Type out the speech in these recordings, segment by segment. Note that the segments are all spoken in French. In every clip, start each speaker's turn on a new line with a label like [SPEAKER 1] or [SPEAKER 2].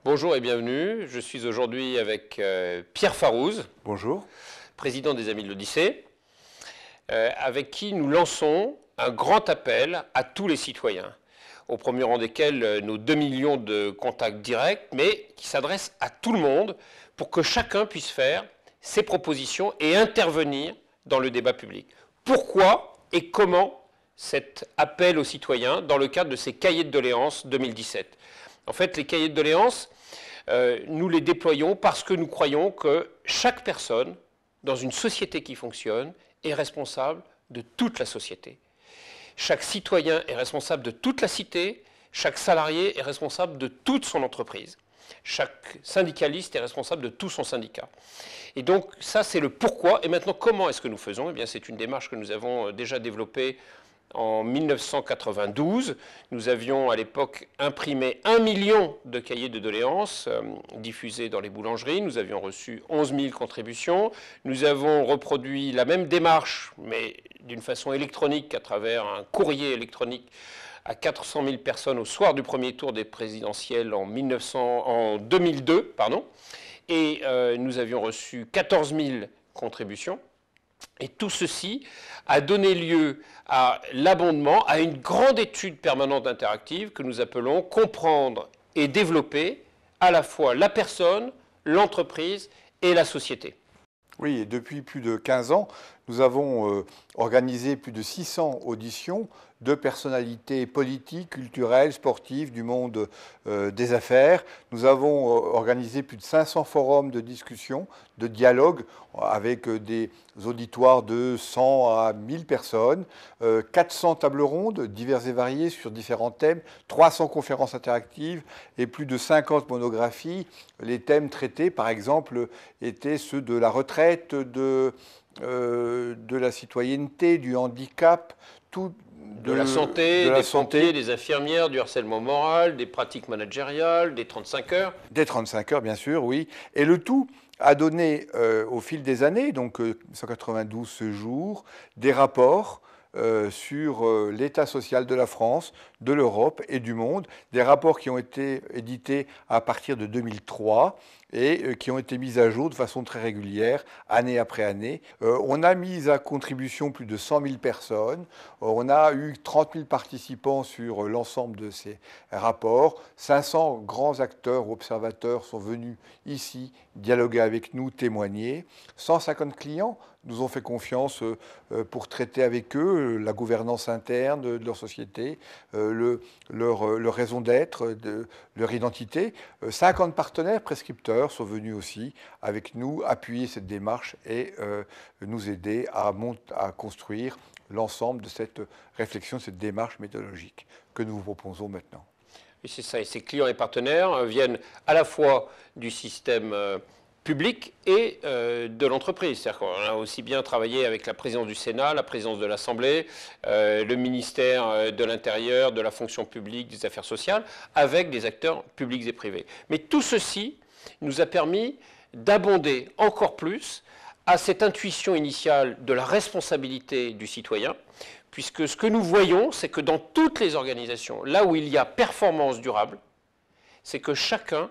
[SPEAKER 1] Bonjour et bienvenue. Je suis aujourd'hui avec Pierre Farouz.
[SPEAKER 2] Bonjour.
[SPEAKER 1] Président des Amis de l'Odyssée, avec qui nous lançons un grand appel à tous les citoyens, au premier rang desquels nos 2 millions de contacts directs, mais qui s'adresse à tout le monde pour que chacun puisse faire ses propositions et intervenir dans le débat public. Pourquoi et comment cet appel aux citoyens dans le cadre de ces cahiers de doléances 2017? En fait, les cahiers de doléances, nous les déployons parce que nous croyons que chaque personne, dans une société qui fonctionne, est responsable de toute la société. Chaque citoyen est responsable de toute la cité, chaque salarié est responsable de toute son entreprise. Chaque syndicaliste est responsable de tout son syndicat. Et donc ça, c'est le pourquoi. Et maintenant, comment est-ce que nous faisons? Eh bien, c'est une démarche que nous avons déjà développée en 1992. Nous avions à l'époque imprimé 1 million de cahiers de doléances diffusés dans les boulangeries. Nous avions reçu 11 000 contributions. Nous avons reproduit la même démarche, mais d'une façon électronique, à travers un courrier électronique à 400 000 personnes au soir du premier tour des présidentielles en 2002. Et nous avions reçu 14 000 contributions. Et tout ceci a donné lieu à l'abondement, à une grande étude permanente interactive que nous appelons « Comprendre et développer à la fois la personne, l'entreprise et la société ».
[SPEAKER 2] Oui, et depuis plus de 15 ans, nous avons organisé plus de 600 auditions de personnalités politiques, culturelles, sportives, du monde des affaires. Nous avons organisé plus de 500 forums de discussion, de dialogue, avec des auditoires de 100 à 1000 personnes, 400 tables rondes diverses et variées sur différents thèmes, 300 conférences interactives et plus de 50 monographies. Les thèmes traités, par exemple, étaient ceux de la retraite, de la citoyenneté, du handicap,
[SPEAKER 1] de la santé, des pompiers, des infirmières, du harcèlement moral, des pratiques managériales, des 35 heures.
[SPEAKER 2] Des 35 heures, bien sûr, oui. Et le tout a donné, au fil des années, donc 192 jours, des rapports sur l'état social de la France, de l'Europe et du monde, des rapports qui ont été édités à partir de 2003 et qui ont été mis à jour de façon très régulière, année après année. On a mis à contribution plus de 100 000 personnes, on a eu 30 000 participants sur l'ensemble de ces rapports, 500 grands acteurs ou observateurs sont venus ici dialoguer avec nous, témoigner, 150 clients nous ont fait confiance pour traiter avec eux la gouvernance interne de leur société, leur raison d'être, leur identité. 50 partenaires prescripteurs sont venus aussi avec nous appuyer cette démarche et nous aider à construire l'ensemble de cette réflexion, cette démarche méthodologique que nous vous proposons maintenant.
[SPEAKER 1] Et c'est ça, et ces clients et partenaires viennent à la fois du système public et de l'entreprise. C'est-à-dire qu'on a aussi bien travaillé avec la présidence du Sénat, la présidence de l'Assemblée, le ministère de l'Intérieur, de la fonction publique, des affaires sociales, avec des acteurs publics et privés. Mais tout ceci nous a permis d'abonder encore plus à cette intuition initiale de la responsabilité du citoyen, puisque ce que nous voyons, c'est que dans toutes les organisations, là où il y a performance durable, c'est que chacun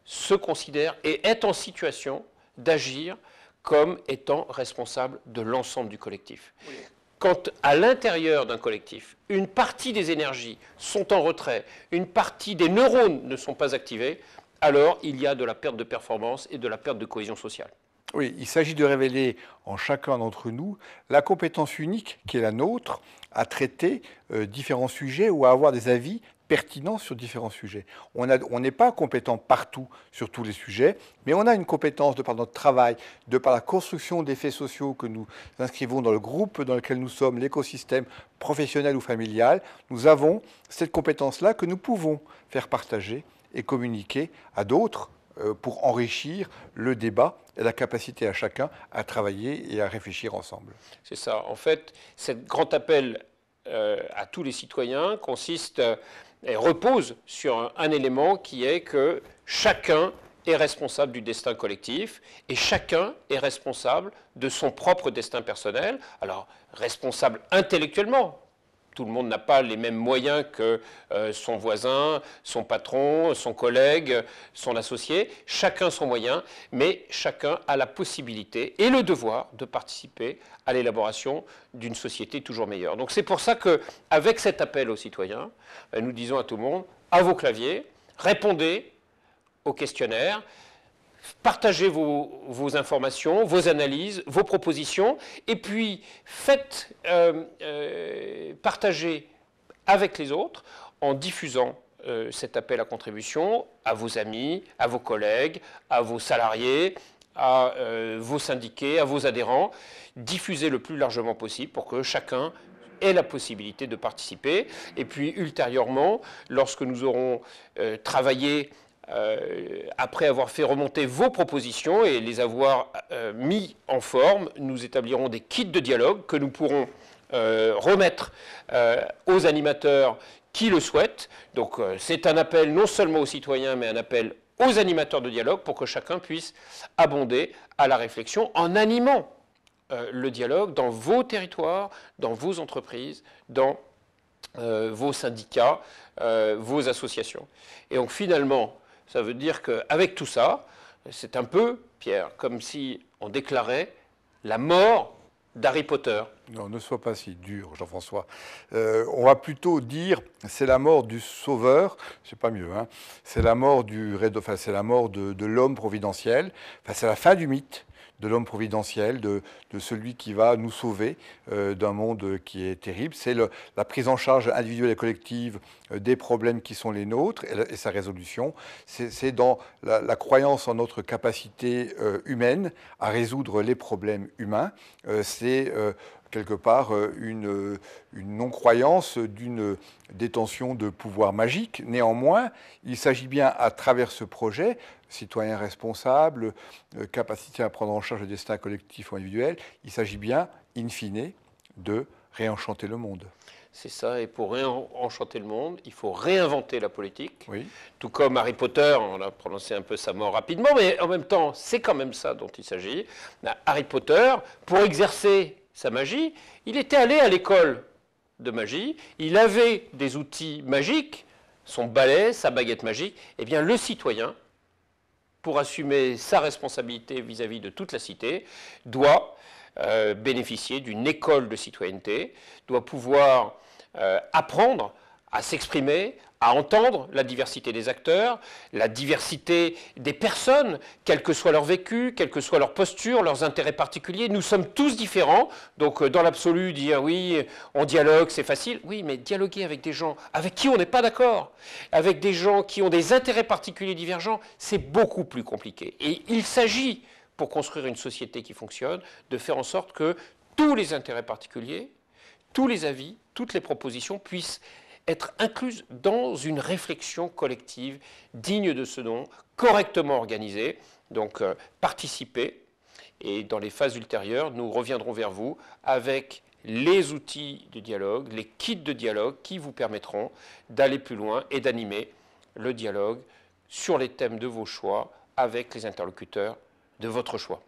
[SPEAKER 1] se considère et est en situation d'agir comme étant responsable de l'ensemble du collectif. Oui. Quand à l'intérieur d'un collectif, une partie des énergies sont en retrait, une partie des neurones ne sont pas activés, alors il y a de la perte de performance et de la perte de cohésion sociale.
[SPEAKER 2] Oui, il s'agit de révéler en chacun d'entre nous la compétence unique qui est la nôtre à traiter différents sujets ou à avoir des avis pertinents sur différents sujets. On n'est pas compétent partout sur tous les sujets, mais on a une compétence de par notre travail, de par la construction des faits sociaux que nous inscrivons dans le groupe dans lequel nous sommes, l'écosystème professionnel ou familial. Nous avons cette compétence-là que nous pouvons faire partager et communiquer à d'autres pour enrichir le débat et la capacité à chacun à travailler et à réfléchir ensemble.
[SPEAKER 1] C'est ça. En fait, ce grand appel à tous les citoyens consiste et repose sur un élément qui est que chacun est responsable du destin collectif et chacun est responsable de son propre destin personnel. Alors, responsable intellectuellement, Tout le monde n'a pas les mêmes moyens que son voisin, son patron, son collègue, son associé. Chacun son moyen, mais chacun a la possibilité et le devoir de participer à l'élaboration d'une société toujours meilleure. Donc c'est pour ça qu'avec cet appel aux citoyens, nous disons à tout le monde, à vos claviers, répondez aux questionnaires, partagez vos informations, vos analyses, vos propositions, et puis faites partager avec les autres en diffusant cet appel à contribution à vos amis, à vos collègues, à vos salariés, à vos syndiqués, à vos adhérents. Diffusez le plus largement possible pour que chacun ait la possibilité de participer. Et puis ultérieurement, lorsque nous aurons travaillé après avoir fait remonter vos propositions et les avoir mis en forme, nous établirons des kits de dialogue que nous pourrons remettre aux animateurs qui le souhaitent. Donc c'est un appel non seulement aux citoyens, mais un appel aux animateurs de dialogue pour que chacun puisse abonder à la réflexion en animant le dialogue dans vos territoires, dans vos entreprises, dans vos syndicats, vos associations. Et donc finalement, ça veut dire qu'avec tout ça, c'est un peu, Pierre, comme si on déclarait la mort d'Harry Potter.
[SPEAKER 2] Non, ne sois pas si dur, Jean-François. On va plutôt dire c'est la mort du sauveur, c'est pas mieux, hein. C'est la mort c'est la mort de l'homme providentiel. Enfin, c'est la fin du mythe de l'homme providentiel, de celui qui va nous sauver d'un monde qui est terrible. C'est la prise en charge individuelle et collective des problèmes qui sont les nôtres et sa résolution. C'est dans la croyance en notre capacité humaine à résoudre les problèmes humains. C'est quelque part une non-croyance d'une détention de pouvoir magique. Néanmoins, il s'agit bien, à travers ce projet, citoyens responsables, capacité à prendre en charge le destin collectif ou individuel, il s'agit bien, in fine, de réenchanter le monde.
[SPEAKER 1] C'est ça, et pour réenchanter le monde, il faut réinventer la politique.
[SPEAKER 2] Oui.
[SPEAKER 1] Tout comme Harry Potter, on a prononcé un peu sa mort rapidement, mais en même temps, c'est quand même ça dont il s'agit. Harry Potter, pour exercer sa magie, il était allé à l'école de magie, il avait des outils magiques, son balai, sa baguette magique. Eh bien, le citoyen, pour assumer sa responsabilité vis-à-vis de toute la cité, doit bénéficier d'une école de citoyenneté, doit pouvoir apprendre à s'exprimer, à entendre la diversité des acteurs, la diversité des personnes, quel que soit leur vécu, quelle que soit leur posture, leurs intérêts particuliers. Nous sommes tous différents, donc dans l'absolu, dire oui, on dialogue, c'est facile. Oui, mais dialoguer avec des gens avec qui on n'est pas d'accord, avec des gens qui ont des intérêts particuliers divergents, c'est beaucoup plus compliqué. Et il s'agit, pour construire une société qui fonctionne, de faire en sorte que tous les intérêts particuliers, tous les avis, toutes les propositions puissent être incluses dans une réflexion collective digne de ce nom, correctement organisée. Donc participez, et dans les phases ultérieures, nous reviendrons vers vous avec les outils de dialogue, les kits de dialogue qui vous permettront d'aller plus loin et d'animer le dialogue sur les thèmes de vos choix avec les interlocuteurs de votre choix.